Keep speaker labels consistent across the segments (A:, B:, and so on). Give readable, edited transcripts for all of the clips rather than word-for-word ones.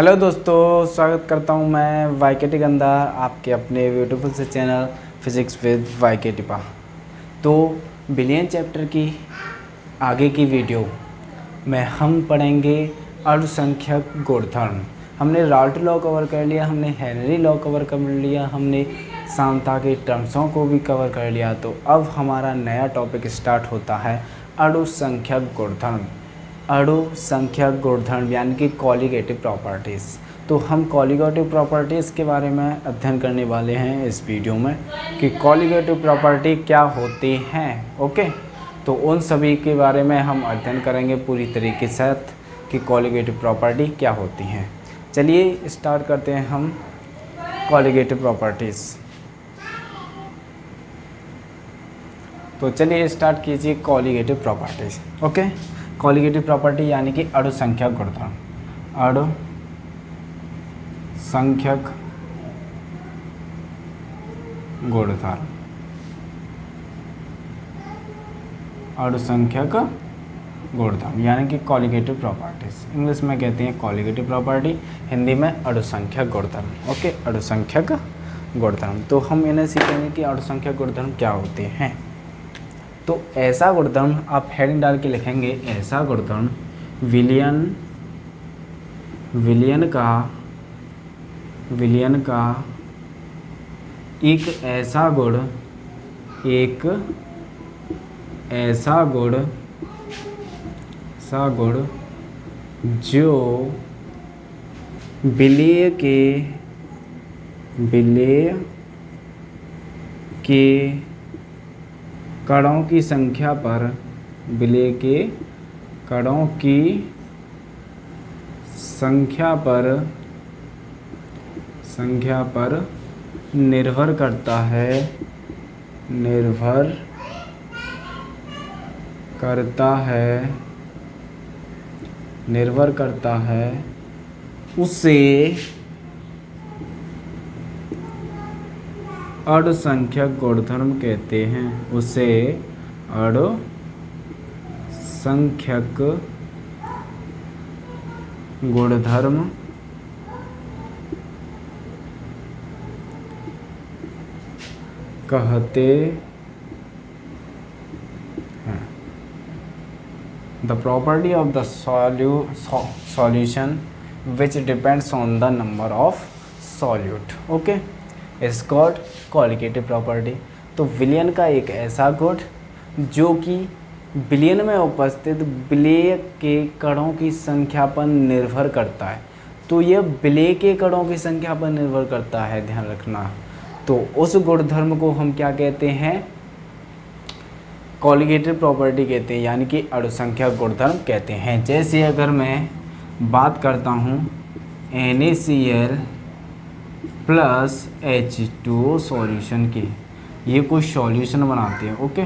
A: Hello दोस्तों, स्वागत करता हूं मैं वाईकेटी गंधार आपके अपने ब्यूटीफुल से चैनल फिजिक्स विद वाईकेटी पा। तो बिलियन चैप्टर की आगे की वीडियो में हम पढ़ेंगे अणुसंख्यक गुणधर्म। हमने राल्ट लॉ कवर कर लिया, हमने हेनरी लॉ कवर कर लिया, हमने सामता के टर्म्सों को भी कवर कर लिया। तो अब हमारा नया टॉपिक स्टार्ट होता है अणुसंख्यक गुणधर्म। अणुसंख्यक गुणधर्म यानी कि कॉलिगेटिव प्रॉपर्टीज़। तो हम कॉलिगेटिव प्रॉपर्टीज़ के बारे में अध्ययन करने वाले हैं इस वीडियो में कि कॉलिगेटिव प्रॉपर्टी क्या होती हैं। ओके, तो उन सभी के बारे में हम अध्ययन करेंगे पूरी तरीके से कि कॉलिगेटिव प्रॉपर्टी क्या होती हैं। चलिए स्टार्ट करते हैं हम कॉलिगेटिव प्रॉपर्टीज़। तो चलिए स्टार्ट कीजिए colligative properties. Okay, colligative property यानी कि अणुसंख्यक गुणधर्म। अणुसंख्यक गुणधर्म, अणुसंख्यक गुणधर्म यानी कि कॉलिगेटिव प्रॉपर्टीज। इंग्लिश में कहते हैं कॉलिगेटिव प्रॉपर्टी, हिंदी में अणुसंख्यक गुणधर्म। ओके, अणुसंख्यक गुणधर्म। तो हम इन्हें सीखेंगे कि अणुसंख्यक गुणधर्म क्या होते हैं। तो ऐसा गुणधर्म आप हेडिंग डाल के लिखेंगे, ऐसा गुणधर्म विलियन का एक ऐसा गुण जो विलेय के कणों की संख्या पर निर्भर करता है उसे अणुसंख्यक गुणधर्म कहते हैं। उसे अणुसंख्यक गुणधर्म कहते हैं। The property of the solution which depends on the number of solute, okay, is called colligative property। तो विलियन का एक ऐसा गुण जो कि विलियन में उपस्थित विलेय के कणों की संख्या पर निर्भर करता है। तो यह विलेय के कणों की संख्या पर निर्भर करता है, ध्यान रखना। तो उस गुणधर्म को हम क्या कहते हैं? कॉलिगेटिव प्रॉपर्टी कहते हैं, यानी कि अणुसंख्यक गुणधर्म कहते हैं। जैसे अगर मैं बात करता हूँ NaCl प्लस H2O सॉल्यूशन की, ये कुछ सॉल्यूशन बनाते हैं। ओके,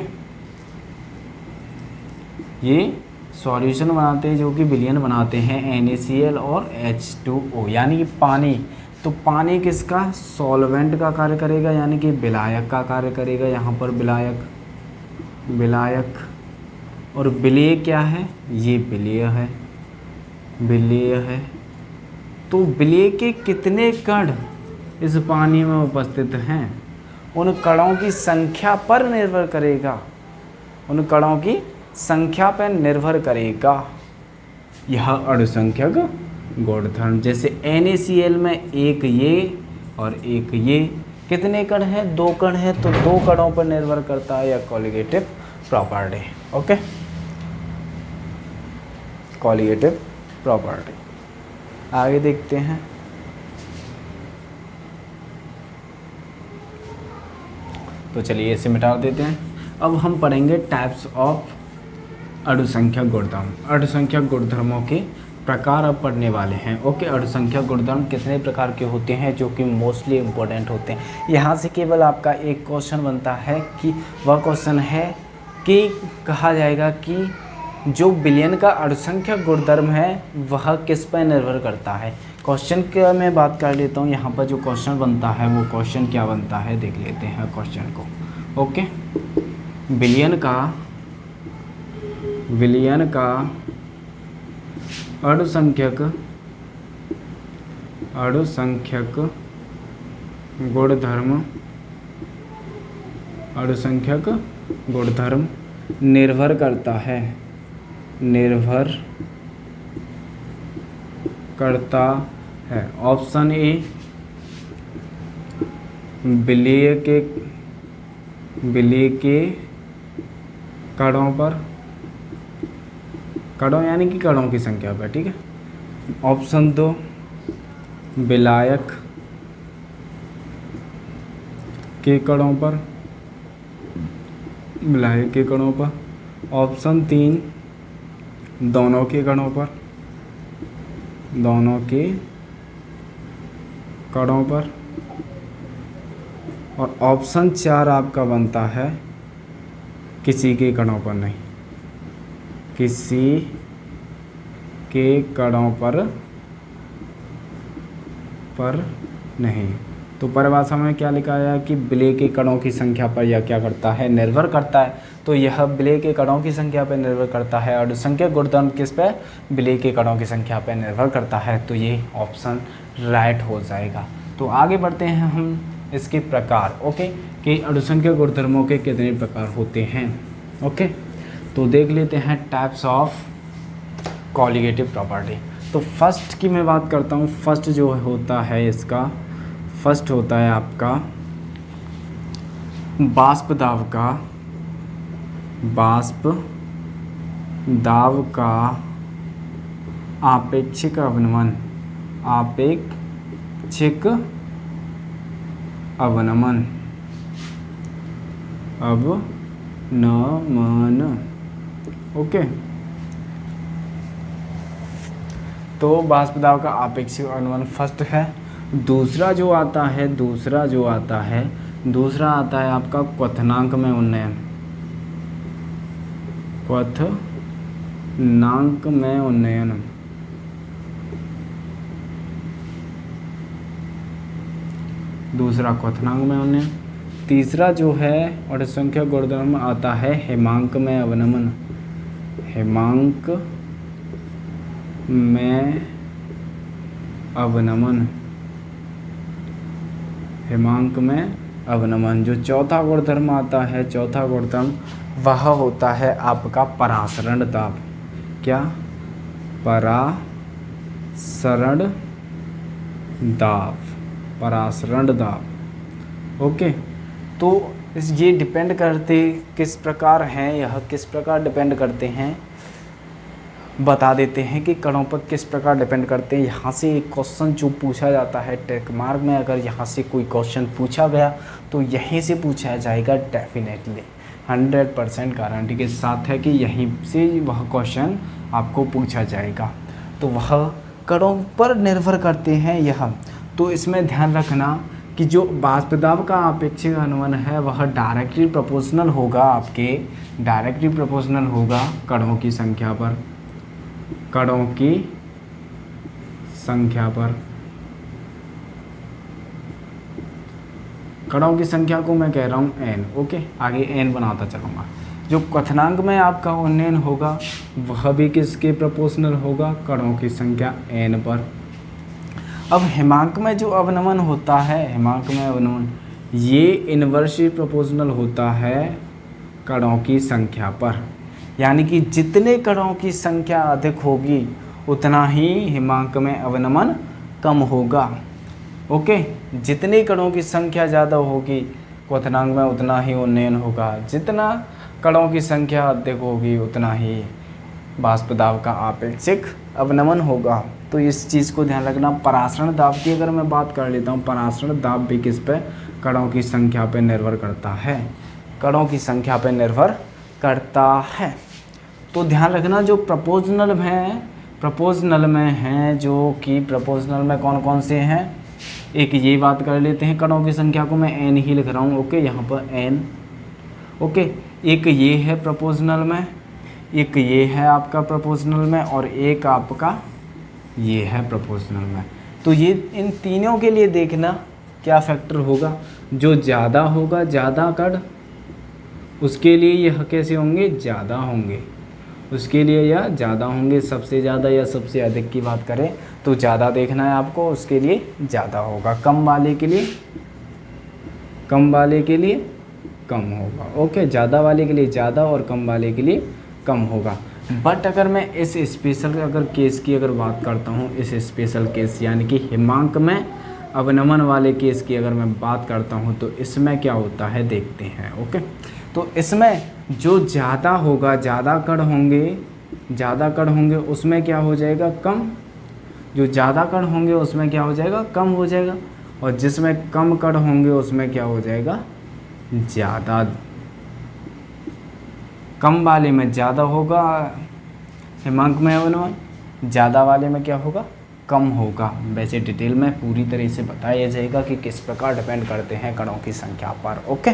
A: ये सॉल्यूशन बनाते हैं जो कि विलियन बनाते हैं, NaCl और H2O यानी कि पानी। तो पानी किसका? सॉल्वेंट का कार्य करेगा, यानी कि विलायक का कार्य करेगा। यहाँ पर विलायक और विलेय क्या है? ये विलेय है। तो विलेय के कितने कण इस पानी में उपस्थित हैं, उन कणों की संख्या पर निर्भर करेगा, यह अणुसंख्यक गुणधर्म। जैसे NaCl में एक ये और एक ये, कितने कण हैं? 2 कण हैं, तो 2 कणों पर निर्भर करता है यह colligative property. Okay, colligative property. आगे देखते हैं। तो चलिए इसे मिटा देते हैं। अब हम पढ़ेंगे टाइप्स ऑफ अणुसंख्यक गुणधर्म। अणुसंख्यक गुणधर्मों के प्रकार अब पढ़ने वाले हैं। ओके, अणुसंख्यक गुणधर्म कितने प्रकार के होते हैं जो कि मोस्टली इम्पोर्टेंट होते हैं। यहाँ से केवल आपका एक क्वेश्चन बनता है कि वह क्वेश्चन है कि कहा जाएगा कि जो विलियन का अणुसंख्यक गुणधर्म है वह किस पर निर्भर करता है। क्वेश्चन की मैं बात कर लेता हूँ। यहाँ पर जो क्वेश्चन बनता है वो क्वेश्चन क्या बनता है देख लेते हैं क्वेश्चन को। ओके, विलियन का अणुसंख्यक अणुसंख्यक गुणधर्म निर्भर करता है। ऑप्शन ए विलेय के कणों यानी कि कणों की संख्या पर, ठीक है। ऑप्शन 2 विलायक के कणों पर, ऑप्शन 3 दोनों के कणों पर, और ऑप्शन 4 आपका बनता है किसी के कणों पर नहीं, किसी के कणों पर नहीं। तो परिभाषा में क्या लिखा है कि विलेय के कणों की संख्या पर यह क्या करता है, निर्भर करता है। तो यह विलेय के कणों की संख्या पर निर्भर करता है। और अणुसंख्यक गुणधर्म किस पे, विलेय के कणों की संख्या पर निर्भर करता है। तो ये ऑप्शन राइट हो जाएगा। तो आगे बढ़ते हैं हम इसके प्रकार, ओके, कि अणुसंख्यक गुणधर्मों के कितने प्रकार होते हैं। ओके, तो देख लेते हैं टाइप्स ऑफ कॉलिगेटिव प्रॉपर्टी। तो फर्स्ट की मैं बात करता हूँ। फर्स्ट जो होता है इसका, फर्स्ट होता है आपका वाष्प दाब का आपेक्षिक अवनमन, ओके। तो वाष्प दाब का आपेक्षिक अवनमन फर्स्ट है। दूसरा आता है आपका क्वथनांक में उन्नयन, दूसरा क्वथनांक में उन्नयन। तीसरा जो है अणुसंख्यक गुणधर्म आता है हेमांक में अवनमन, हेमांक में अवनमन। जो चौथा गुणधर्म आता है, चौथा गुणधर्म वह होता है आपका परासरण दाब। क्या, परासरण दाब। ओके, तो ये डिपेंड करते किस प्रकार हैं, यह किस प्रकार डिपेंड करते हैं बता देते हैं कि कणों पर किस प्रकार डिपेंड करते हैं। यहाँ से एक क्वेश्चन जो पूछा जाता है टेक मार्क में, अगर यहाँ से कोई क्वेश्चन पूछा गया तो यहीं से पूछा जाएगा डेफिनेटली, 100% गारंटी के साथ है कि यहीं से वह क्वेश्चन आपको पूछा जाएगा। तो वह कणों पर निर्भर करते हैं यह। तो इसमें ध्यान रखना कि जो वाष्प दाब का आपेक्षिक अवनमन है वह डायरेक्टली प्रोपोर्शनल होगा, आपके डायरेक्टली प्रोपोर्शनल होगा कणों की संख्या पर, कणों की संख्या को मैं कह रहा हूँ n। ओके, आगे n बनाता चलूँगा। जो क्वथनांक में आपका उन्नयन होगा वह भी किसके प्रोपोर्शनल होगा, कणों की संख्या n पर। अब हेमांक में जो अवनमन होता है, हेमांक में अवनमन ये इन्वर्सली प्रोपोर्शनल होता है कणों की संख्या पर, यानी कि जितने कणों की संख्या अधिक होगी उतना ही हेमांक में अवनमन कम होगा। ओके, जितने कणों की संख्या ज़्यादा होगी क्वथनांक में उतना ही उन्नयन होगा, जितना कणों की संख्या अधिक होगी उतना ही वाष्प दाब का आपेक्षिक अवनमन होगा। तो इस चीज़ को ध्यान रखना। परासरण दाब की अगर मैं बात कर लेता हूँ, परासरण दाब भी किस पे, कणों की संख्या पर निर्भर करता है, कणों की संख्या पर निर्भर करता है। तो ध्यान रखना जो प्रपोजनल में हैं, जो कि प्रपोजनल में कौन कौन से हैं, एक ये बात कर लेते हैं, कणों की संख्या को मैं n ही लिख रहा हूँ। ओके, यहाँ पर n। ओके, एक ये है प्रपोजनल में, एक ये है आपका प्रपोजनल में, और एक आपका ये है प्रपोजनल में। तो ये इन तीनों के लिए देखना क्या फैक्टर होगा, जो ज़्यादा होगा, ज़्यादा कण, उसके लिए यह कैसे होंगे, ज़्यादा होंगे। उसके लिए या ज़्यादा होंगे, सबसे ज़्यादा या सबसे अधिक की बात करें तो ज़्यादा देखना है आपको, उसके लिए ज़्यादा होगा। कम वाले के लिए कम होगा। ओके, ज़्यादा वाले के लिए ज़्यादा और कम वाले के लिए कम होगा। बट अगर मैं इस स्पेशल केस की अगर बात करता हूँ, इस स्पेशल केस यानी कि हिमांक में अवनमन वाले केस की अगर मैं बात करता हूँ तो इसमें क्या होता है देखते हैं। ओके, तो इसमें जो ज़्यादा होगा, ज़्यादा कण होंगे उसमें क्या हो जाएगा कम, जो ज़्यादा कण होंगे उसमें क्या हो जाएगा कम हो जाएगा, और जिसमें कम कण होंगे उसमें क्या हो जाएगा ज़्यादा। कम वाले में ज़्यादा होगा हिमांक में अवनमन, ज़्यादा वाले में क्या होगा कम होगा। वैसे डिटेल में पूरी तरह से बताया जाएगा कि किस प्रकार डिपेंड करते हैं कणों की संख्या पर। ओके,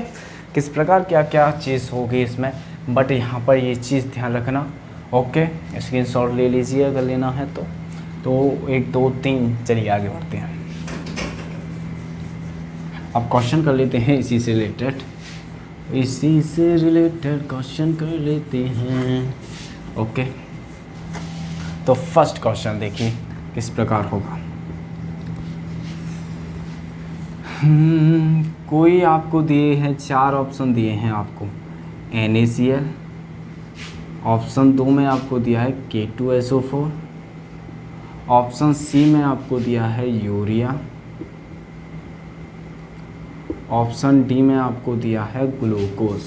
A: किस प्रकार क्या क्या चीज़ होगी इसमें, बट यहाँ पर ये चीज़ ध्यान रखना। ओके, स्क्रीनशॉट ले लीजिए अगर लेना है तो 1 2 3 चलिए आगे बढ़ते हैं। अब क्वेश्चन कर लेते हैं इसी से रिलेटेड क्वेश्चन कर लेते हैं। ओके, तो फर्स्ट क्वेश्चन देखिए किस प्रकार होगा। कोई आपको दिए हैं 4 ऑप्शन दिए हैं आपको, NaCl, ऑप्शन 2 में आपको दिया है K2SO4, ऑप्शन सी में आपको दिया है यूरिया, ऑप्शन डी में आपको दिया है ग्लूकोज।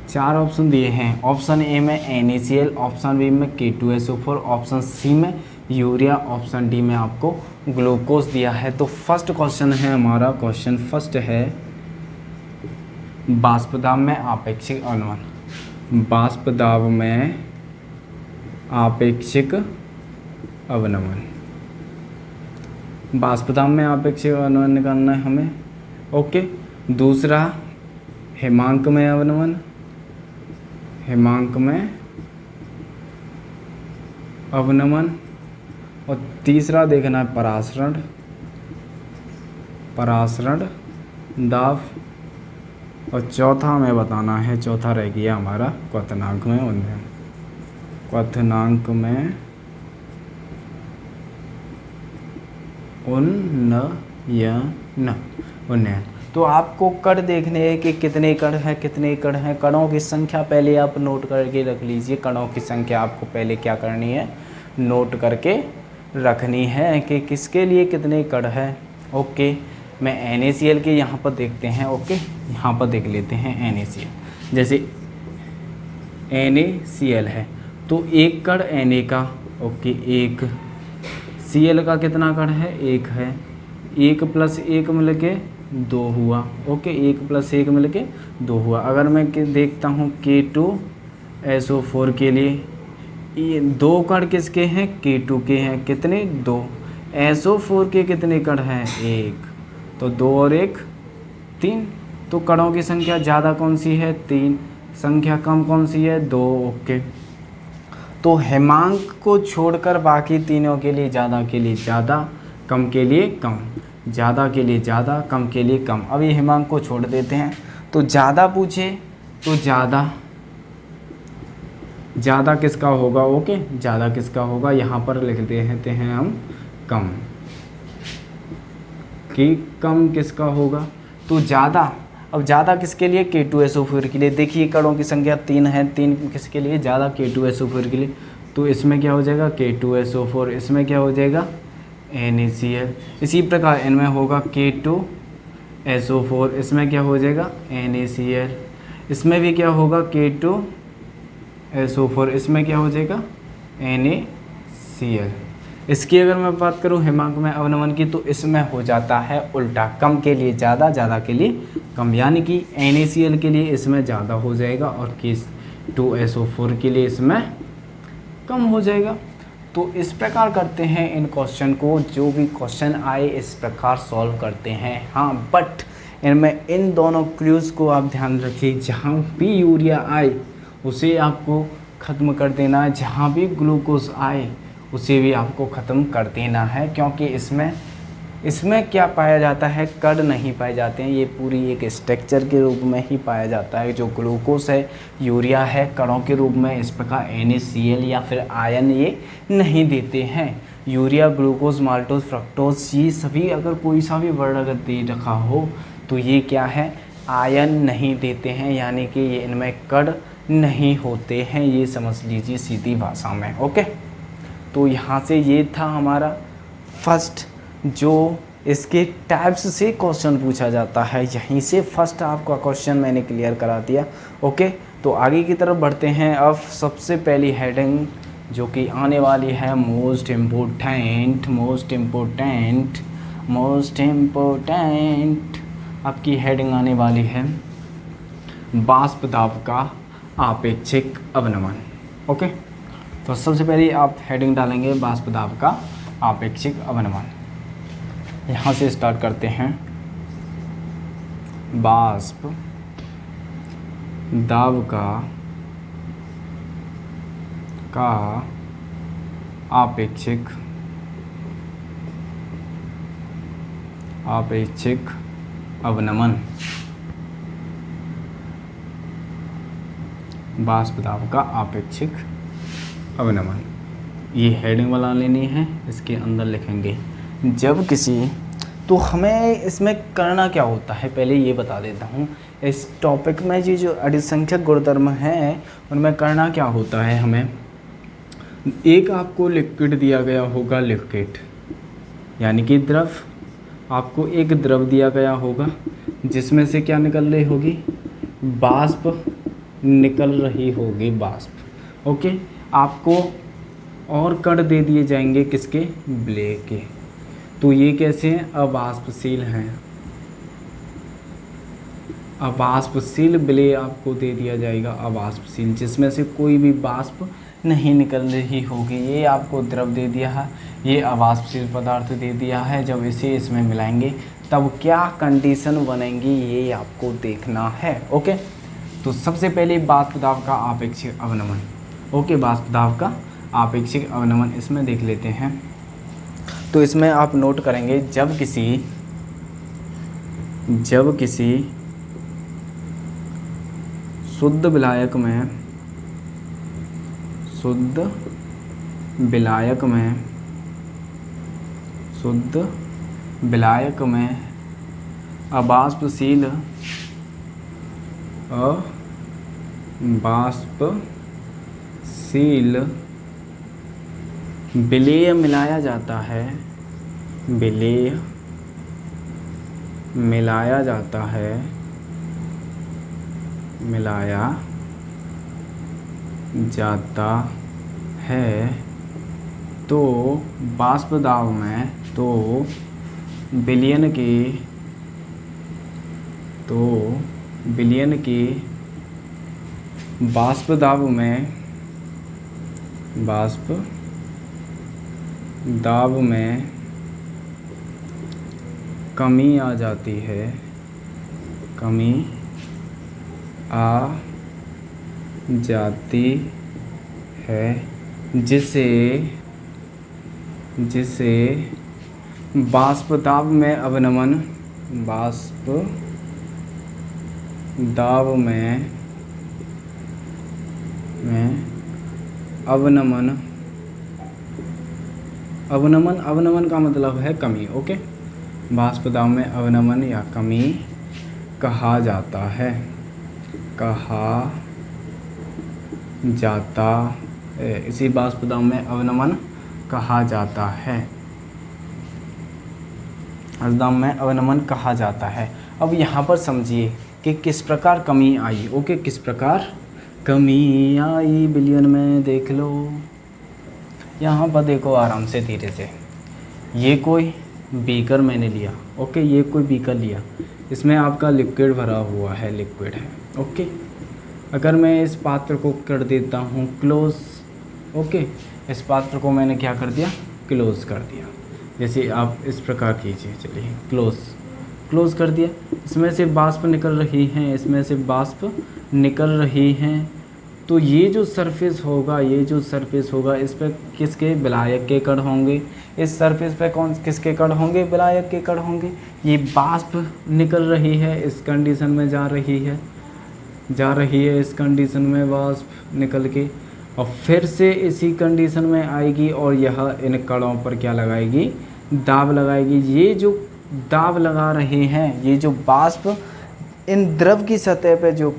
A: 4 ऑप्शन दिए हैं। ऑप्शन ए में NaCl, ऑप्शन बी में K2SO4, ऑप्शन सी में यूरिया, ऑप्शन डी में आपको ग्लूकोज दिया है। तो फर्स्ट क्वेश्चन है हमारा, क्वेश्चन फर्स्ट है वाष्प दाब में आपेक्षिक अवनमन। वाष्प दाब में आपेक्षिक अवनमन, वाष्प दाब में आपेक्षिक अवनमन निकालना है हमें। ओके, दूसरा हिमांक में अवनमन, और तीसरा देखना है परासरण दाब, और चौथा हमें बताना है, चौथा रह गया हमारा क्वथनांक में उन्नयन। तो आपको कण देखने हैं कि कितने कण हैं। कणों की संख्या पहले आप नोट करके रख लीजिए। कणों की संख्या आपको पहले क्या करनी है, नोट करके रखनी है कि किसके लिए कितने कण हैं। ओके, मैं NaCl के यहाँ पर देखते हैं। ओके, यहाँ पर देख लेते हैं NaCl। जैसे NaCl है तो एक कण Na का, ओके, एक Cl का कितना कण है, एक है, 1 + 1 मिल के 2 हुआ। ओके, 1 + 1 मिल के 2 हुआ। अगर मैं देखता हूँ K2SO4 के लिए, ये 2 कण किसके हैं, K2 के हैं, कितने 2। SO4 के कितने कण हैं, 1, तो 2 और 1 3। तो कणों की संख्या ज़्यादा कौन सी है, 3, संख्या कम कौन सी है, 2। ओके, तो हिमांक को छोड़कर बाकी तीनों के लिए ज़्यादा के लिए ज़्यादा, कम के लिए कम, ज़्यादा के लिए ज़्यादा, कम के लिए कम। अब ये हिमांक को छोड़ देते हैं। तो ज़्यादा पूछे तो ज़्यादा किसका होगा। ओके, ज़्यादा किसका होगा, यहाँ पर लिख देते हैं हम कम, कि कम किसका होगा। तो ज़्यादा, अब ज़्यादा किसके लिए, K2SO4 के लिए। देखिए कणों की संख्या 3 है, 3 किसके लिए, ज़्यादा K2SO4 के लिए। तो इसमें क्या हो जाएगा K2SO4, इसमें क्या हो जाएगा NaCl। इसी प्रकार इनमें होगा K2SO4, इसमें क्या हो जाएगा NaCl। इसमें भी क्या होगा K2SO4, इसमें क्या हो जाएगा NaCl। इसकी अगर मैं बात करूं हिमांक में अवनमन की, तो इसमें हो जाता है उल्टा, कम के लिए ज़्यादा, ज़्यादा के लिए कम। यानी कि NaCl के लिए इसमें ज़्यादा हो जाएगा और K2SO4 के लिए इसमें कम हो जाएगा। तो इस प्रकार करते हैं इन क्वेश्चन को, जो भी क्वेश्चन आए इस प्रकार सॉल्व करते हैं। हाँ, बट इनमें इन दोनों क्लूज़ को आप ध्यान रखिए, जहाँ भी यूरिया आए उसे आपको ख़त्म कर देना है, जहाँ भी ग्लूकोज आए उसे भी आपको ख़त्म कर देना है, क्योंकि इसमें इसमें क्या पाया जाता है, कण नहीं पाए जाते हैं, ये पूरी एक स्ट्रक्चर के रूप में ही पाया जाता है। जो ग्लूकोज है, यूरिया है, कणों के रूप में, इस प्रकार NaCl या फिर आयन ये नहीं देते हैं। यूरिया, ग्लूकोज, माल्टोज, फ्रक्टोज, ये सभी अगर कोई सा भी वर्ण अगर दे रखा हो तो ये क्या है, आयन नहीं देते हैं, यानी कि ये इनमें कण नहीं होते हैं, ये समझ लीजिए सीधी भाषा में। ओके, तो यहाँ से ये था हमारा फर्स्ट, जो इसके टाइप्स से क्वेश्चन पूछा जाता है, यहीं से फर्स्ट आपका क्वेश्चन मैंने क्लियर करा दिया। ओके, तो आगे की तरफ बढ़ते हैं। अब सबसे पहली हेडिंग जो कि आने वाली है मोस्ट इम्पोर्टेंट आपकी हेडिंग आने वाली है वाष्प दाब का आपेक्षिक अवनमन। ओके, तो सबसे पहले आप हेडिंग डालेंगे वाष्प दाब का आपेक्षिक अवनमन। यहाँ से स्टार्ट करते हैं। वाष्प दाब का आपेक्षिक अवनमन। वाष्प दाब का आपेक्षिक अवनमन, ये हेडिंग बना लेनी है, इसके अंदर लिखेंगे जब किसी, तो हमें इसमें करना क्या होता है पहले ये बता देता हूँ। इस टॉपिक में ये जो अधिसंख्यक गुणधर्म है उनमें करना क्या होता है, हमें एक आपको लिक्विड दिया गया होगा, लिक्विड यानी कि द्रव, आपको एक द्रव दिया गया होगा जिसमें से क्या निकल रही होगी, वाष्प निकल रही होगी, वाष्प। ओके, आपको और कण दे दिए जाएंगे किसके, ब्ले के। तो ये कैसे हैं, अवाष्पशील हैं, अवाष्पशील ब्ले आपको दे दिया जाएगा, अवाष्पशील, जिसमें से कोई भी वाष्प नहीं निकल रही होगी। ये आपको द्रव दे दिया है, ये अवाष्पशील पदार्थ दे दिया है। जब इसे इसमें मिलाएंगे तब क्या कंडीशन बनेंगी ये आपको देखना है। ओके, तो सबसे पहले वाष्प दाब का आपेक्षिक अवनमन। ओके, वाष्प दाब का आपेक्षिक अवनमन इसमें देख लेते हैं। तो इसमें आप नोट करेंगे जब किसी शुद्ध विलायक में अवाष्पशील विलेय मिलाया जाता है, मिलाया जाता है, तो वाष्प दाब में, तो विलयन की वाष्प दाब में कमी आ जाती है, जिसे वाष्प दाब में अवनमन, अवनमन का मतलब है कमी। ओके, वाष्प दाब में अवनमन या कमी कहा जाता है, इसी वाष्प दाब में अवनमन कहा जाता है, दाब में अवनमन कहा जाता है। अब यहाँ पर समझिए कि किस प्रकार कमी आई। ओके, किस प्रकार कमी आई विलयन में, देख लो यहाँ पर, देखो आराम से, धीरे से। ये कोई बीकर मैंने लिया, ओके, ये कोई बीकर लिया, इसमें आपका लिक्विड भरा हुआ है, लिक्विड है। ओके, अगर मैं इस पात्र को कर देता हूँ क्लोज, ओके, इस पात्र को मैंने क्या कर दिया, क्लोज कर दिया। जैसे आप इस प्रकार कीजिए, चलिए क्लोज कर दिया। इसमें से वाष्प निकल रही हैं, इसमें से वाष्प निकल रही हैं, तो ये जो सरफेस होगा, ये जो सरफेस होगा, इस पर किसके, विलायक के कण होंगे। इस सरफेस पे किसके कण होंगे, विलायक के कण होंगे। ये वाष्प निकल रही है, इस कंडीशन में जा रही है इस कंडीशन में वाष्प निकल के, और फिर से इसी कंडीशन में आएगी और यह इन कणों पर क्या लगाएगी, दाब लगाएगी। ये जो दाब लगा रहे हैं, ये जो वाष्प इन द्रव की सतह पे जो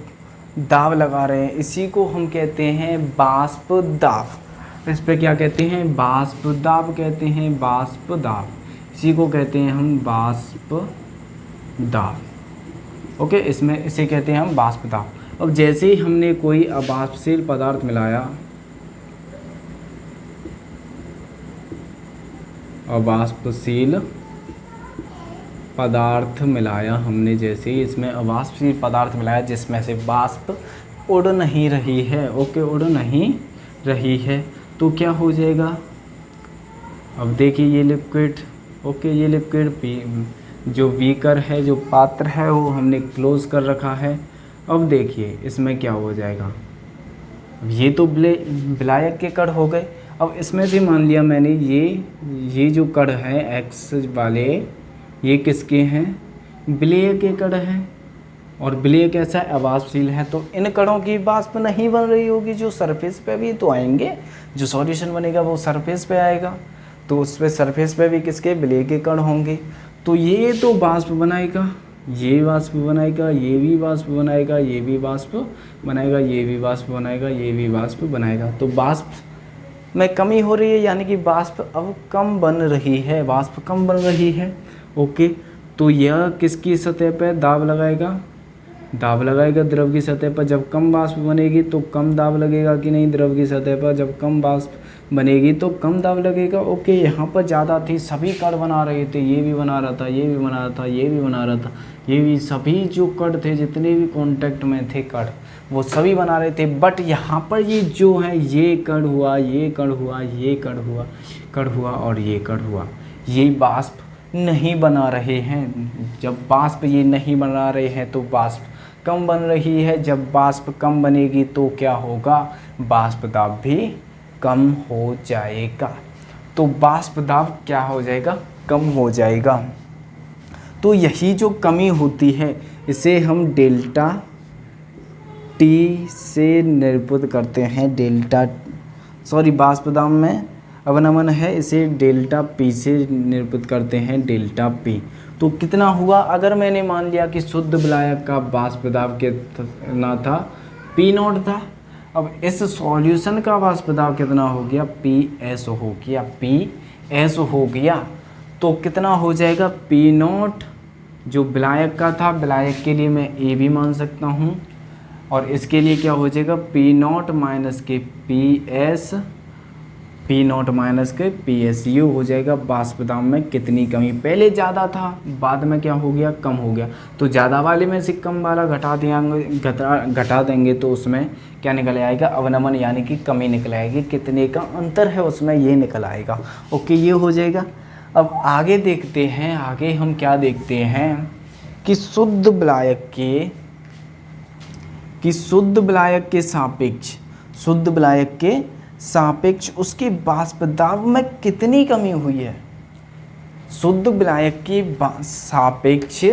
A: दाब लगा रहे हैं, इसी को हम कहते हैं वाष्प दाब। इस पे क्या कहते हैं, वाष्प दाब कहते हैं, वाष्प दाब, इसी को कहते हैं हम वाष्प दाब। ओके, इसमें इसे कहते हैं हम वाष्प दाब। अब जैसे ही हमने कोई अवाष्पशील पदार्थ मिलाया, अवाष्पशील पदार्थ मिलाया हमने, जैसे ही इसमें अवाष्पशील पदार्थ मिलाया जिसमें से वाष्प उड़ नहीं रही है, ओके, उड़ नहीं रही है, तो क्या हो जाएगा। अब देखिए ये लिक्विड, ओके, ये लिक्विड जो बीकर है, जो पात्र है, वो हमने क्लोज कर रखा है। अब देखिए इसमें क्या हो जाएगा, अब ये तो विलायक के कण हो गए। अब इसमें से मान लिया मैंने ये जो कण है एक्स वाले, ये किसके हैं, विलेय के कण हैं, और विलेय कैसा है, अवाष्पशील है, तो इन कणों की वाष्प नहीं बन रही होगी, जो सरफेस पे भी तो आएंगे, जो सॉल्यूशन बनेगा वो सरफेस पे आएगा, तो उस पे सरफेस पे भी किसके, विलेय के कण होंगे, तो ये तो वाष्प बनाएगा, ये वाष्प बनाएगा, ये भी वाष्प बनाएगा, ये भी वाष्प बनाएगा, ये भी वाष्प बनाएगा, ये भी वाष्प बनाएगा, तो वाष्प में कमी हो रही है, यानी कि वाष्प अब कम बन रही है, वाष्प कम बन रही है। ओके, तो यह किसकी सतह पर दाब लगाएगा, दाब लगाएगा द्रव की सतह पर। जब कम वाष्प बनेगी तो कम दाब लगेगा कि नहीं, द्रव की सतह पर जब कम वाष्प बनेगी तो कम दाब लगेगा। ओके, यहाँ पर ज़्यादा थी, सभी कण बना रहे थे, ये भी बना रहा था, ये भी बना रहा था, ये भी बना रहा था, ये भी, सभी जो कण थे, जितने भी कॉन्टैक्ट में थे कण, वो सभी बना रहे थे। बट यहाँ पर ये जो है, ये कण हुआ, ये कण हुआ, ये कण हुआ, कण हुआ और ये कण हुआ, ये वाष्प नहीं बना रहे हैं। जब वाष्प ये नहीं बना रहे हैं तो वाष्प कम बन रही है। जब वाष्प कम बनेगी तो क्या होगा, वाष्प दाब भी कम हो जाएगा। तो वाष्प दाब क्या हो जाएगा, कम हो जाएगा। तो यही जो कमी होती है इसे हम डेल्टा टी से निरूपित करते हैं। वाष्प दाब में अवनमन है, इसे डेल्टा पी से निरूपित करते हैं, डेल्टा पी। तो कितना हुआ, अगर मैंने मान लिया कि शुद्ध विलायक का वाष्प दाब कितना था, पी नॉट था। अब इस सॉल्यूशन का वाष्प दाब कितना हो गया, पी एस हो गया, पी एस हो गया। तो कितना हो जाएगा, पी नॉट जो विलायक का था, विलायक के लिए मैं ए भी मान सकता हूँ, और इसके लिए क्या हो जाएगा, पी नॉट माइनस के P S, P not minus के पी एस, यू हो जाएगा वाष्प दाब में कितनी कमी। पहले ज़्यादा था, बाद में क्या हो गया, कम हो गया। तो ज़्यादा वाले में से कम वाला घटा देंगे तो उसमें क्या निकल आएगा, अवनमन, यानी कि कमी निकल आएगी। कितने का अंतर है उसमें, ये निकल आएगा। ओके, ये हो जाएगा। अब आगे देखते हैं, आगे हम क्या देखते हैं कि शुद्ध विलायक के सापेक्ष उसके वाष्प दाब में कितनी कमी हुई है। शुद्ध विलायक के सापेक्ष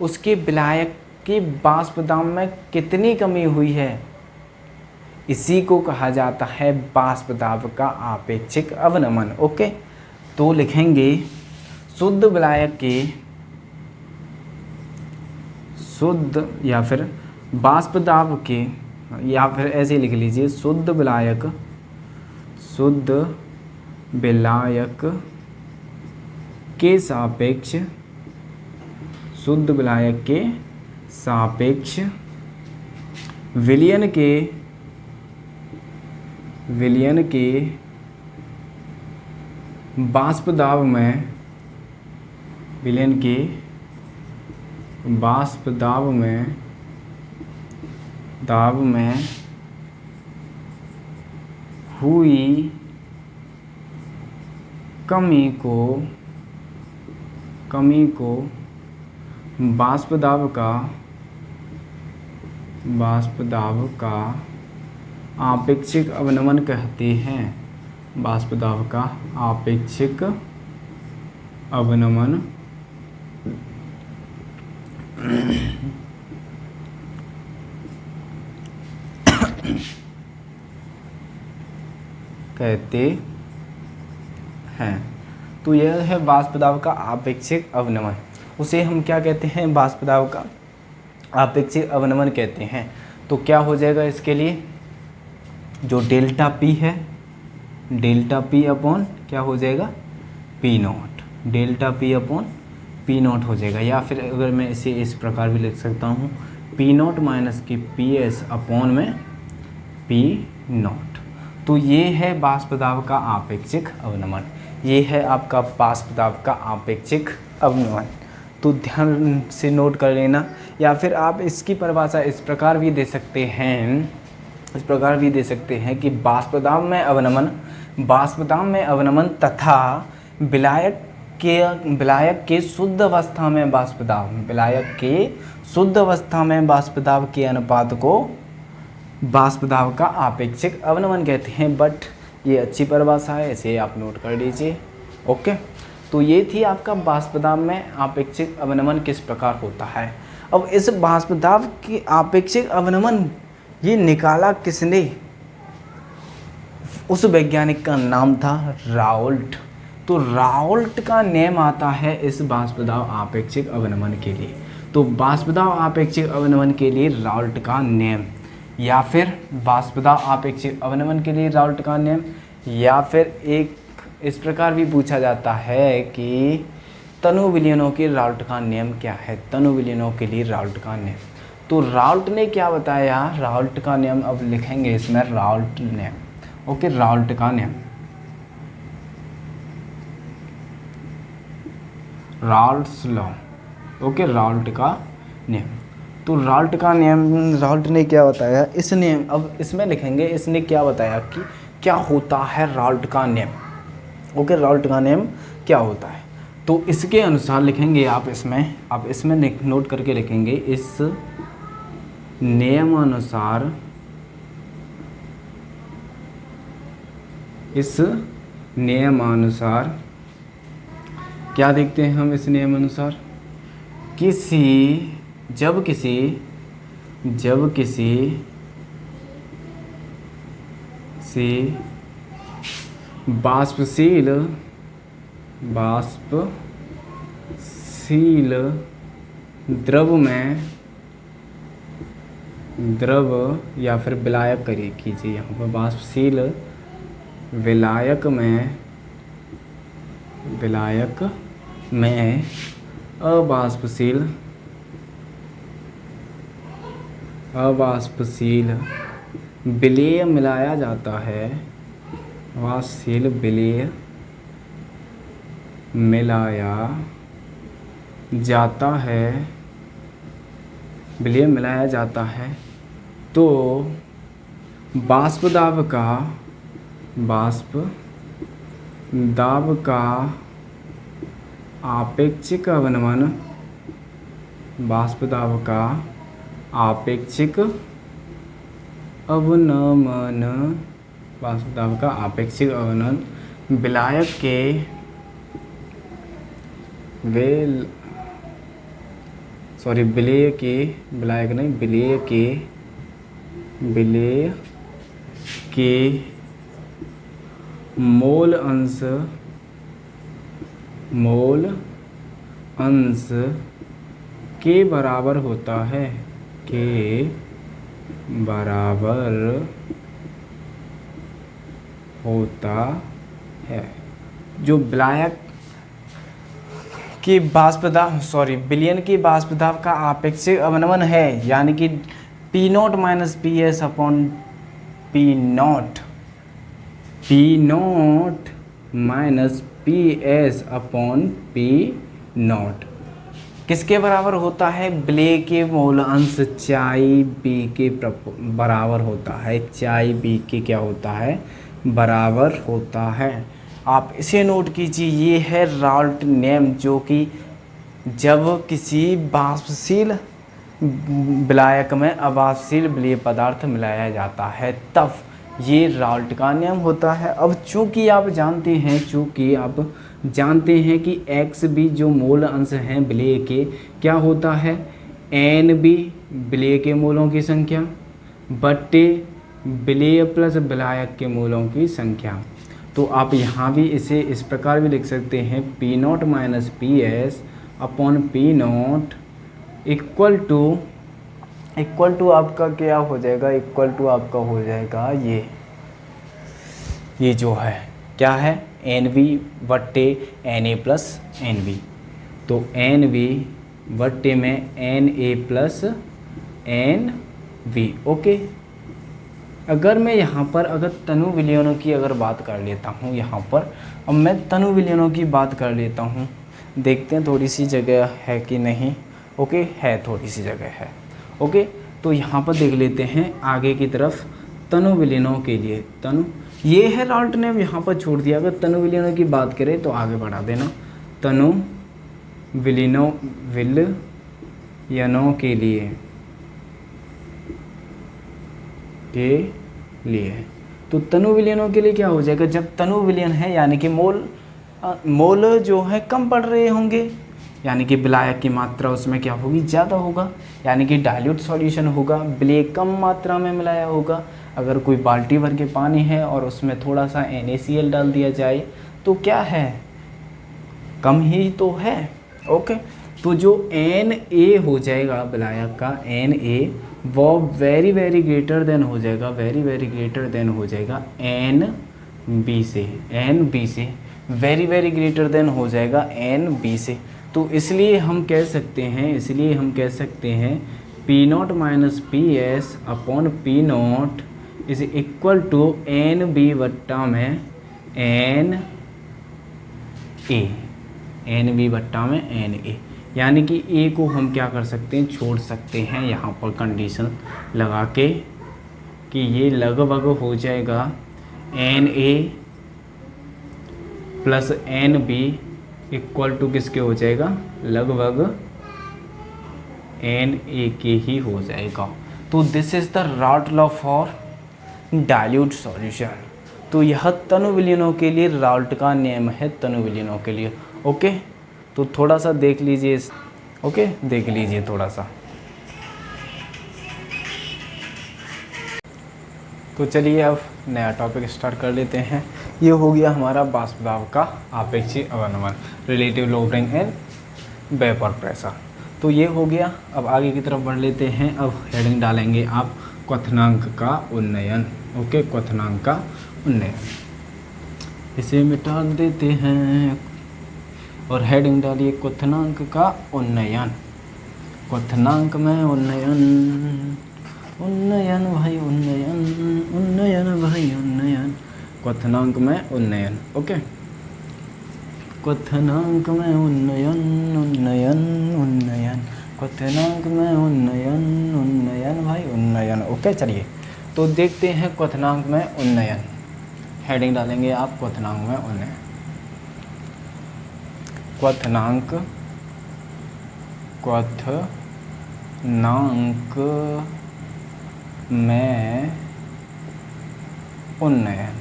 A: उसके विलायक के वाष्प दाब में कितनी कमी हुई है, इसी को कहा जाता है वाष्प दाब का आपेक्षिक अवनमन। ओके, तो लिखेंगे शुद्ध विलायक के, शुद्ध या फिर वाष्प दाब के, या फिर ऐसे लिख लीजिए, शुद्ध विलायक के सापेक्ष, शुद्ध विलायक के सापेक्ष विलयन के वाष्प दाब में, विलयन के वाष्प दाब में हुई कमी को वाष्प दाब का आपेक्षिक अवनमन कहते हैं। वाष्प दाब का आपेक्षिक अवनमन कहते हैं। तो यह है वाष्प दाब का आपेक्षिक अवनमन। उसे हम क्या कहते हैं? वाष्प दाब का आपेक्षिक अवनमन कहते हैं। तो क्या हो जाएगा इसके लिए? जो डेल्टा पी है, डेल्टा पी अपॉन क्या हो जाएगा? P not. Delta P upon P not हो जाएगा। या फिर अगर मैं इसे इस प्रकार भी लिख सकता हूँ, पी नॉट माइनस की पी एस अपॉन में पी नॉट। तो ये है वाष्प दाब का आपेक्षिक अवनमन। ये है आपका वाष्प दाब का आपेक्षिक अवनमन। तो ध्यान से नोट कर लेना। या फिर आप इसकी परिभाषा इस प्रकार भी दे सकते हैं, कि वाष्प दाब में अवनमन तथा विलायक के शुद्ध अवस्था में वाष्प दाब के अनुपात को वाष्प दाब का आपेक्षिक अवनमन कहते हैं। बट ये अच्छी परिभाषा है, इसे आप नोट कर लीजिए। ओके, तो ये थी आपका वाष्प दाब में आपेक्षिक अवनमन किस प्रकार होता है। अब इस वाष्प दाब की आपेक्षिक अवनमन ये निकाला किसने? उस वैज्ञानिक का नाम था राउल्ट। तो राउल्ट का नेम आता है इस वाष्प दाब आपेक्षिक अवनमन के लिए। तो वाष्प दाब आपेक्षिक अवनमन के लिए राउल्ट का नेम, या फिर वाष्प दाब आपेक्षिक अवनमन के लिए राउल्ट का नेम, या फिर एक इस प्रकार भी पूछा जाता है कि तनु विलयनों के राउल्ट का नेम क्या है? तनु विलयनों के लिए राउल्ट का नेम। तो राउल्ट ने क्या बताया? राउल्ट का नेम अब लिखेंगे इसमें, राउल्ट नेम। ओके, राउल्ट का name, Raoult's law. Okay, Raoult का नेम। तो राउल्ट का नेम, राउल्ट ने क्या बताया? इस नेम, अब इसमें लिखेंगे इसने क्या बताया कि क्या होता है राउल्ट का नेम। ओके, राउल्ट का नेम क्या होता है? तो इसके अनुसार लिखेंगे आप इसमें नोट करके लिखेंगे, इस नियमानुसार, क्या देखते हैं हम इस नियमानुसार? जब किसी वाष्पशील द्रव या फिर विलायक कीजिए यहाँ पर, वाष्पशील विलायक में अवाष्पशील विलेय मिलाया जाता है। वाष्पशील विलेय मिलाया जाता है तो वाष्प दाब का आपेक्षिक अवनमन, वाष्प दाब का आपेक्षिक अवनमन विलायक के मोल अंश के बराबर होता है, जो विलायक की विलयन की वाष्प दाब का आपेक्षिक अवनमन है, यानी कि P not minus P S upon P not, minus P S upon P not किसके बराबर होता है? विलेय के मोल अंश चाई बी के बराबर होता है। चाई बी के क्या होता है? बराबर होता है। आप इसे नोट कीजिए, ये है राउल्ट नेम, जो कि जब किसी वाष्पशील विलायक में अवाष्पशील विलेय पदार्थ मिलाया जाता है तब ये राल्ट का नियम होता है। अब चूँकि आप जानते हैं कि एक्स बी जो मूल अंश हैं विलेय के क्या होता है, एन बी विलेय के मूलों की संख्या बट्टे विलेय प्लस विलायक के मूलों की संख्या। तो आप यहाँ भी इसे इस प्रकार भी लिख सकते हैं, P not minus P S upon P not equal to आपका क्या हो जाएगा, इक्वल टू आपका हो जाएगा ये जो है क्या है, एन वी बट्टे N A plus N B. तो एन वी बट्टे में N A plus N V. Okay, अगर मैं यहाँ पर अगर तनु विलयनों की अगर बात कर लेता हूँ, यहाँ पर अब मैं तनु विलयनों की बात कर लेता हूँ, देखते हैं थोड़ी सी जगह है कि नहीं। ओके, है, थोड़ी सी जगह है। ओके, तो यहाँ पर देख लेते हैं आगे की तरफ तनु विलयनों के लिए। तनु ये है राल्ट ने यहाँ पर छोड़ दिया। अगर तनु विलयनों की बात करें तो आगे बढ़ा देना, तनु विलयनों के लिए तो तनु विलयनों के लिए क्या हो जाएगा, जब तनु विलयन है यानी कि मोल जो है कम पड़ रहे होंगे, यानी कि विलायक की मात्रा उसमें क्या होगी, ज़्यादा होगा, यानी कि डाइल्यूट सॉल्यूशन होगा, विलेय कम मात्रा में मिलाया होगा। अगर कोई बाल्टी भर के पानी है और उसमें थोड़ा सा NaCl डाल दिया जाए तो क्या है, कम ही तो है। ओके, तो जो Na हो जाएगा विलायक का Na, वो वेरी वेरी ग्रेटर देन हो जाएगा, NB से वेरी वेरी ग्रेटर देन हो जाएगा NB से। तो इसलिए हम कह सकते हैं P not minus P S upon P not is equal to N B बट्टा में एन ए, यानी कि ए को हम क्या कर सकते हैं, छोड़ सकते हैं यहाँ पर कंडीशन लगा के कि ये लगभग हो जाएगा n A plus N B equal to किसके हो जाएगा, लगभग एन ए के ही हो जाएगा। तो this is the Raoult law for dilute solution. तो यह तनु विलयनों के लिए राल्ट का नियम है, तनु विलयनों के लिए। ओके, तो थोड़ा सा देख लीजिए, देख लीजिए थोड़ा सा। तो चलिए अब नया टॉपिक स्टार्ट कर लेते हैं। ये हो गया हमारा वाष्प दाब का आपेक्षिक अवनमन, relative lowering and vapour pressure. तो ये हो गया। अब आगे की तरफ बढ़ लेते हैं। अब हेडिंग डालेंगे आप क्वथनांक का उन्नयन। ओके, क्वथनांक का उन्नयन, इसे मिटा देते हैं और हेडिंग डालिए क्वथनांक का उन्नयन। क्वथनांक में उन्नयन भाई उन्नयन, क्वथनांक में उन्नयन। ओके, क्वथनांक में उन्नयन, क्वथनांक में उन्नयन भाई उन्नयन। ओके, चलिए तो देखते हैं क्वथनांक में उन्नयन। हेडिंग डालेंगे आप क्वथनांक में उन्नयन। क्वथनांक में उन्नयन।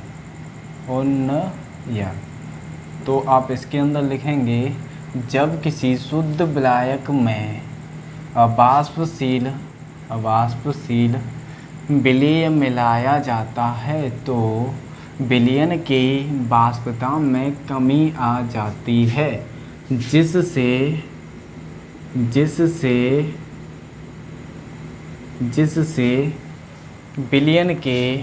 A: तो आप इसके अंदर लिखेंगे, जब किसी शुद्ध विलायक में अवाष्पशील विलेय मिलाया जाता है तो विलयन के वाष्पता में कमी आ जाती है, जिससे विलयन के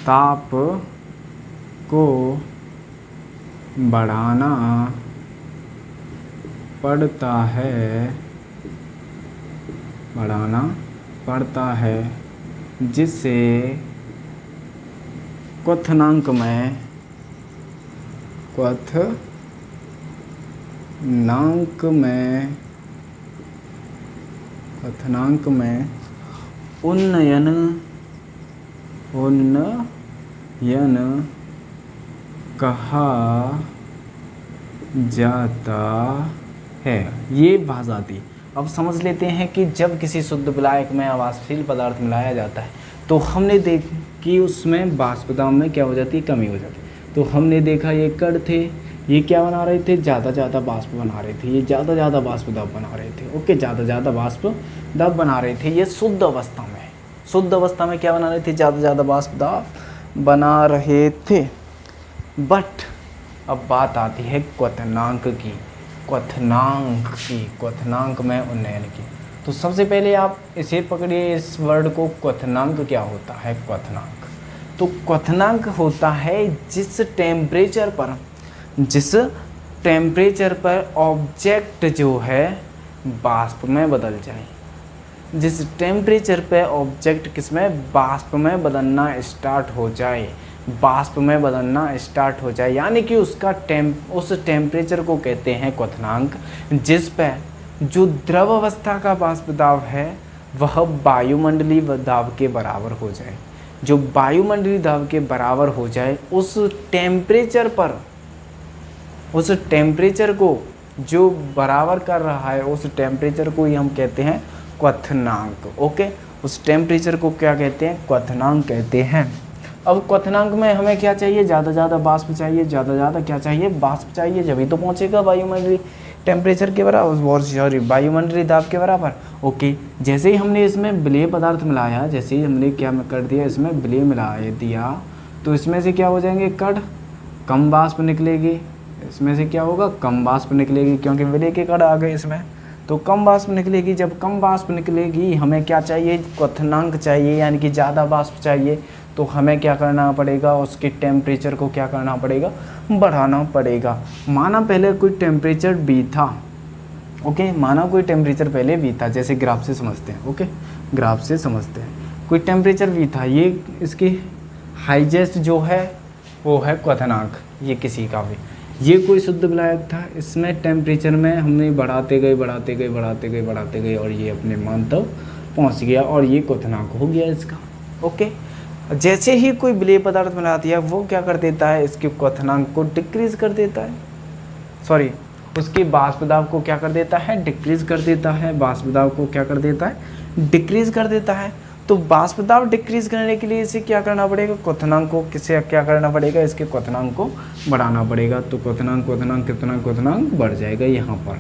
A: ताप को बढ़ाना पड़ता है, जिससे क्वथनांक में उन्नयन कहा जाता है, ये बात आती है। अब समझ लेते हैं कि जब किसी शुद्ध विलायक में आवासशील पदार्थ मिलाया जाता है तो हमने देख कि उसमें वाष्प दाब में क्या हो जाती है, कमी हो जाती है। तो हमने देखा ये कण थे, ये क्या बना रहे थे, ज़्यादा वाष्प बना रहे थे, ये ज़्यादा वाष्प दाब बना रहे थे। ओके, ज़्यादा वाष्प दाब बना रहे थे, ये शुद्ध अवस्था में। शुद्ध अवस्था में क्या बना रहे थे, ज़्यादा वाष्प दाब बना रहे थे। बट अब बात आती है क्वथनांक की, क्वथनांक में उन्नयन की। तो सबसे पहले आप इसे पकड़िए, इस वर्ड को। क्वथनांक क्या होता है, क्वथनांक? तो क्वथनांक होता है जिस टेम्परेचर पर ऑब्जेक्ट जो है वाष्प में बदल जाए, जिस टेम्परेचर पे ऑब्जेक्ट किसमें, वाष्प में बदलना स्टार्ट हो जाए, वाष्प में बदलना स्टार्ट हो जाए, यानी कि उसका उस टेम्परेचर को कहते हैं क्वथनांक, जिस पे जो द्रव अवस्था का वाष्प दाब है वह वायुमंडलीय दाब के बराबर हो जाए। जो वायुमंडलीय दाब के बराबर हो जाए, उस टेम्परेचर को जो बराबर कर रहा है, उस टेम्परेचर को ही हम कहते हैं क्वथनांक। ओके, उस टेम्परेचर को क्या कहते हैं, क्वथनांक कहते हैं। अब क्वथनांक में हमें क्या चाहिए, ज़्यादा वाष्प चाहिए, ज़्यादा क्या चाहिए, वाष्प चाहिए, जब ही तो पहुँचेगा वायुमंडलीय टेम्परेचर के बराबर, वायुमंडलीय दाब के बराबर। ओके, जैसे ही हमने इसमें विलेय पदार्थ मिलाया, जैसे ही हमने क्या कर दिया, इसमें विलेय मिला दिया, तो इसमें से क्या हो जाएंगे, कण, कम वाष्प निकलेगी। इसमें से क्या होगा, कम वाष्प निकलेगी, क्योंकि विलेय के कण आ गए इसमें, तो कम वाष्प निकलेगी। जब कम वाष्प निकलेगी, हमें क्या चाहिए, क्वथनांक चाहिए, यानी कि ज़्यादा वाष्प चाहिए। तो हमें क्या करना पड़ेगा, उसके टेम्परेचर को क्या करना पड़ेगा, बढ़ाना पड़ेगा। माना पहले कोई टेम्परेचर बी था, ओके, माना कोई टेम्परेचर पहले बी था, जैसे ग्राफ से समझते हैं। ओके, ग्राफ से समझते हैं, कोई टेम्परेचर बी था, ये इसकी हाईजेस्ट जो है वो है क्वथनांक, ये किसी का भी, ये कोई शुद्ध विलायक था, इसमें टेम्परेचर में हमने बढ़ाते गए और ये अपने मान तक पहुँच गया और ये क्वथनांक हो गया इसका। ओके, जैसे ही कोई विलेय पदार्थ बनाती है, वो क्या कर देता है, इसके क्वथनांक को डिक्रीज कर देता है, उसके वाष्प दाब को क्या कर देता है, डिक्रीज कर देता है, वाष्प दाब को क्या कर देता है, डिक्रीज कर देता है। तो वाष्प दाब डिक्रीज करने के लिए इसे क्या करना पड़ेगा, क्वथनांक को किसे क्या करना पड़ेगा, इसके क्वथनांक को बढ़ाना पड़ेगा। तो क्वथनांक बढ़ जाएगा यहाँ पर।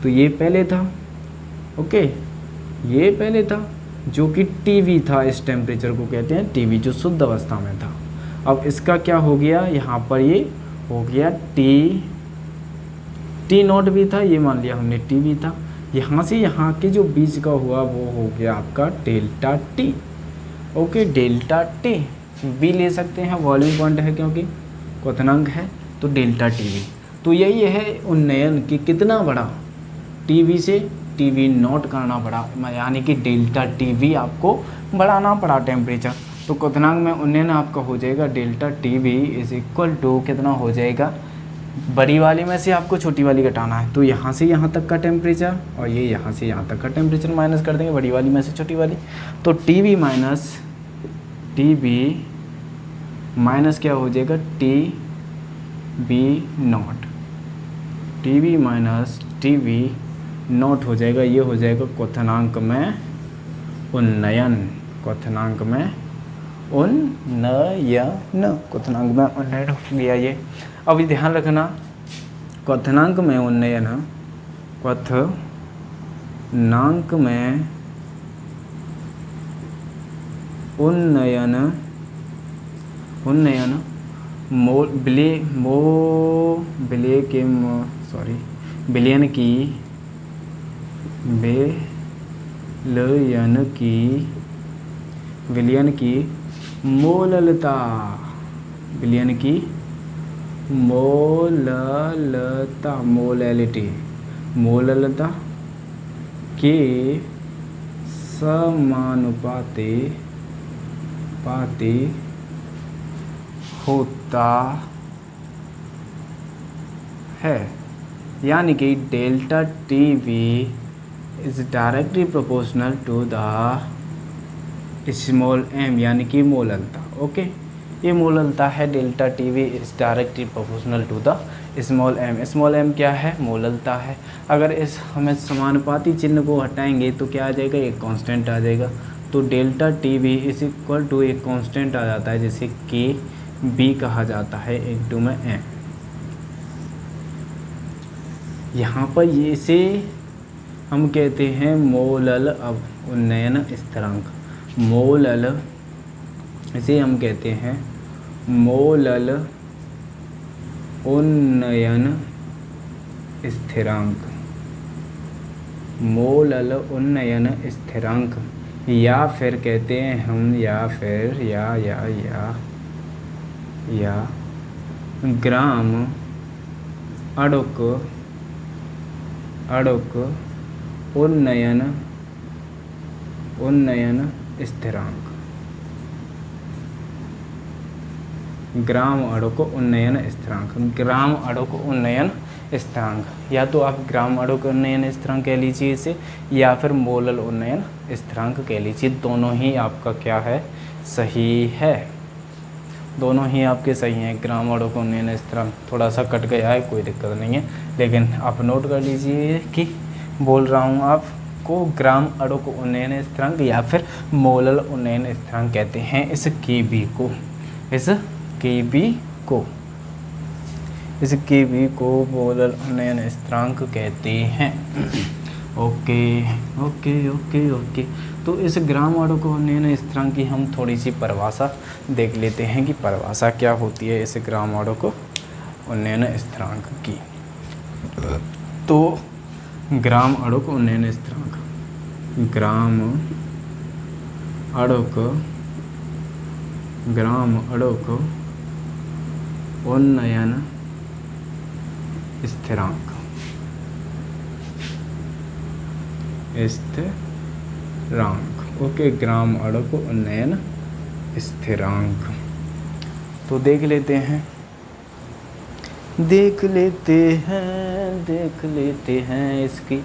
A: तो ये पहले था, ओके, ये पहले था जो कि टीवी था, इस टेम्परेचर को कहते हैं टीवी, जो शुद्ध अवस्था में था। अब इसका क्या हो गया, यहाँ पर ये हो गया टी नॉट भी था, ये मान लिया हमने टी भी था। यहाँ से यहाँ के जो बीच का हुआ वो हो गया आपका delta T. Okay, delta T B ले सकते हैं, वॉल्यूम पॉइंट है क्योंकि क्वथनांक है, तो डेल्टा टी वी। तो यही है उन्नयन कि कितना बड़ा, टीवी से टीवी नॉट करना पड़ा, यानी कि डेल्टा टीवी आपको बढ़ाना पड़ा टेम्परेचर। तो क्वथनांक में उन्नयन आपका हो जाएगा delta TV is equal to कितना हो जाएगा, बड़ी वाली में से आपको छोटी वाली घटाना है, तो यहाँ से यहाँ तक का टेम्परेचर और ये यहाँ से यहाँ तक का टेम्परेचर माइनस कर देंगे, बड़ी वाली में से छोटी वाली। तो टीवी माइनस क्या हो जाएगा, टीवी माइनस टीवी नॉट हो जाएगा, ये हो जाएगा क्वथनांक में उन्नयन, क्वथनांक में उन्नयन हो गया ये। अभी ध्यान रखना, क्वथनांक में उन्नयन, क्वथनांक में उन्नयन विलयन की मोललता, मोललता के समानुपाती होता है, यानी कि delta TV is directly proportional to the small m, यानी कि मोललता। ओके, ये मोललता है delta T V is directly proportional to the small m. Small m क्या है? मोललता है। अगर इस हमें समानुपाती चिन्ह को हटाएंगे तो क्या आ जाएगा? एक कांस्टेंट आ जाएगा। तो delta T V is equal to एक कांस्टेंट आ जाता है जिसे के बी कहा जाता है इनटू में एम। यहाँ पर ये इसे हम कहते हैं मोलल उन्नयन स्थिरांक। मोलल, इसे हम कहते हैं मोलल उन्नयन स्थिरांक। मोलल उन्नयन स्थिरांक, या फिर कहते हैं हम, या फिर या ग्राम अड़ुक उन्नयन स्थिरांक। ग्राम अड़ुक उन्नयन स्थिरांक। ग्राम अड़ुक उन्नयन स्थिरांक, या तो आप ग्राम अड़ुक उन्नयन स्थिरांक कह लीजिए इसे, या फिर मोलल उन्नयन स्थिरांक कह लीजिए। दोनों ही आपका क्या है? सही है। दोनों ही आपके सही हैं। ग्राम अड़ुक उन्नयन स्थिरांक थोड़ा सा कट गया है, कोई दिक्कत नहीं है, लेकिन आप नोट कर लीजिए कि बोल रहा हूँ आपको ग्राम अड़ुक उन्नयन स्थिरांक या फिर मोलल उन्नयन स्थिरांक कहते हैं इस के बी को। इस के बी को मोलल उन्नयन स्थिरांक कहते हैं। ओके। तो इस ग्राम अड़ुक उन्नयन स्थिरांक की हम थोड़ी सी परिभाषा देख लेते हैं कि परिभाषा क्या होती है इस ग्राम अड़ुक उन्नयन स्थिरांक की। तो ग्राम अड़ुक उन्नयन स्थिरांक, ग्राम अड़ुक उन्नयन स्थिरांक। ओके, ग्राम अड़ुक उन्नयन स्थिरांक। तो देख लेते हैं इसकी।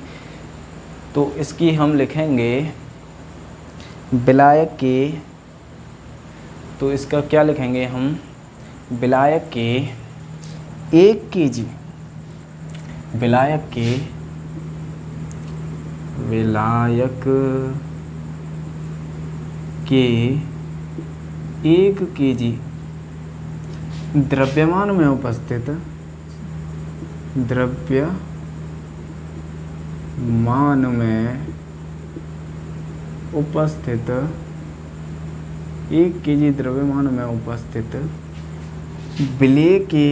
A: तो इसकी हम लिखेंगे विलायक के, तो इसका क्या लिखेंगे हम? विलायक के 1 kg, विलायक के 1 kg द्रव्यमान में उपस्थित 1 kg द्रव्यमान में उपस्थित विलेय के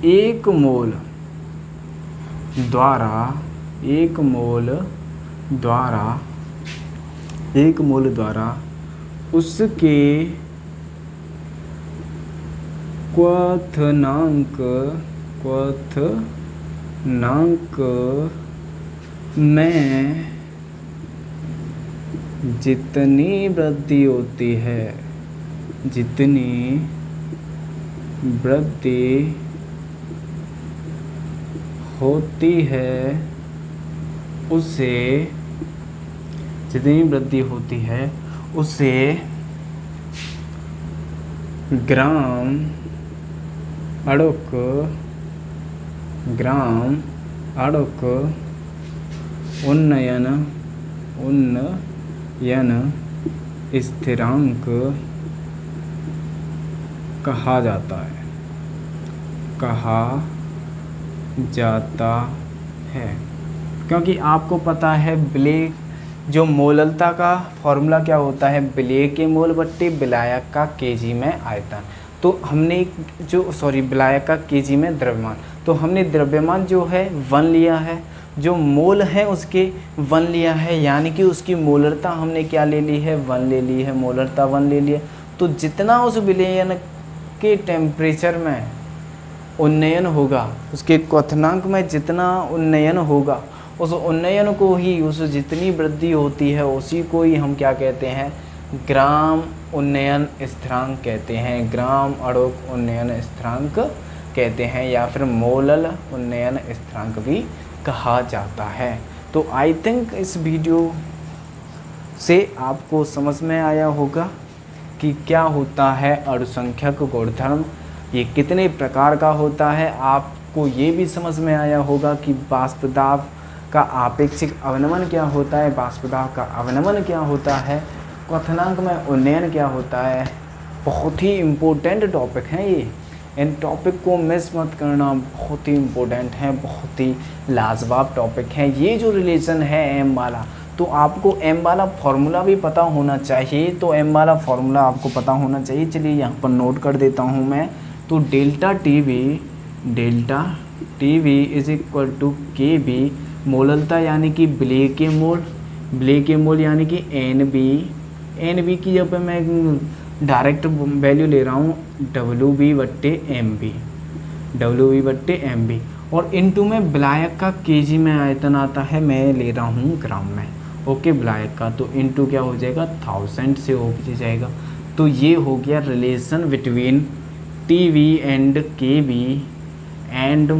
A: 1 मोल द्वारा उसके क्वथनांक में जितनी वृद्धि होती है उसे ग्राम अड़ुक उन्नयन स्थिरांक कहा जाता है। क्योंकि आपको पता है विलेय जो मोललता का फॉर्मूला क्या होता है? विलेय के मोल बट्टे विलायक का केजी में आयतन। तो हमने विलायक का केजी में द्रव्यमान, तो हमने द्रव्यमान जो है 1 लिया है, जो मोल है उसके 1 लिया है, यानी कि उसकी मोलरता हमने क्या ले ली है? 1 ले ली है, मोलरता 1 ले लिया। तो जितना उस विलयन के टेम्परेचर में उन्नयन होगा, उसके क्वथनांक में जितना उन्नयन होगा, उस उन्नयन को ही, उस जितनी वृद्धि होती है उसी को ही हम क्या कहते हैं? ग्राम उन्नयन स्थिरांक कहते हैं। ग्राम अड़ुक उन्नयन स्थिरांक कहते हैं या फिर मोलल उन्नयन स्थिरांक भी कहा जाता है। तो आई थिंक इस वीडियो से आपको समझ में आया होगा कि क्या होता है अणुसंख्यक गुणधर्म, ये कितने प्रकार का होता है। आपको ये भी समझ में आया होगा कि वाष्प दाब का आपेक्षिक अवनमन क्या होता है, वाष्प दाब का अवनमन क्या होता है, क्वथनांक में उन्नयन क्या होता है। बहुत ही इम्पोर्टेंट टॉपिक हैं ये, इन टॉपिक को मिस मत करना, बहुत ही इम्पोर्टेंट है, बहुत ही लाजवाब टॉपिक है। ये जो रिलेशन है एम वाला, तो आपको एम वाला फार्मूला भी पता होना चाहिए। तो एम वाला फार्मूला आपको पता होना चाहिए। चलिए यहाँ पर नोट कर देता हूँ मैं। तो delta T V is equal to K B, मोललता यानी कि ब्ले के मोल यानी कि एन बी की जब मैं डायरेक्ट वैल्यू ले रहा हूँ डब्ल्यू बी बट्टे एम बी, और इनटू में विलायक का केजी में आयतन आता है, मैं ले रहा हूँ ग्राम में। ओके, विलायक का तो इनटू क्या हो जाएगा 1000 से हो जाएगा। तो ये हो गया relation between T V and के बी एंड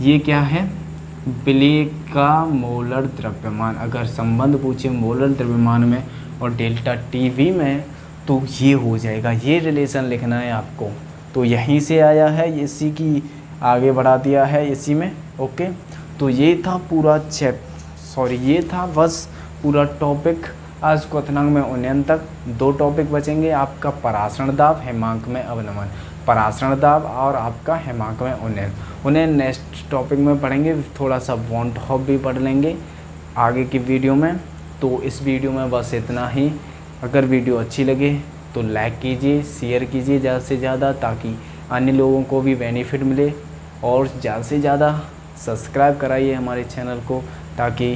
A: ये क्या है, विलेय का मोलर द्रव्यमान। अगर संबंध पूछे मोलर द्रव्यमान में और डेल्टा टी वी में तो ये हो जाएगा, ये रिलेशन लिखना है आपको। तो यहीं से आया है, इसी की आगे बढ़ा दिया है इसी में। ओके, तो ये था ये था बस पूरा टॉपिक आज क्वथनांक में उन्नयन तक। 2 टॉपिक बचेंगे आपका, परासरण दाब, हेमांक में अवनमन। परासरण दाब और आपका हेमांक में उन्नयन, उन्हें नेक्स्ट टॉपिक में पढ़ेंगे। थोड़ा सा वॉन टॉप भी पढ़ लेंगे आगे की वीडियो में। तो इस वीडियो में बस इतना ही। अगर वीडियो अच्छी लगे तो लाइक कीजिए, शेयर कीजिए ज़्यादा से ज़्यादा, ताकि अन्य लोगों को भी बेनिफिट मिले। और ज़्यादा से ज़्यादा सब्सक्राइब कराइए हमारे चैनल को, ताकि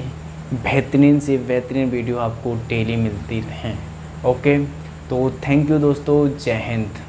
A: बेहतरीन से बेहतरीन वीडियो आपको डेली मिलती रहें। ओके, तो थैंक यू दोस्तों, जय हिंद।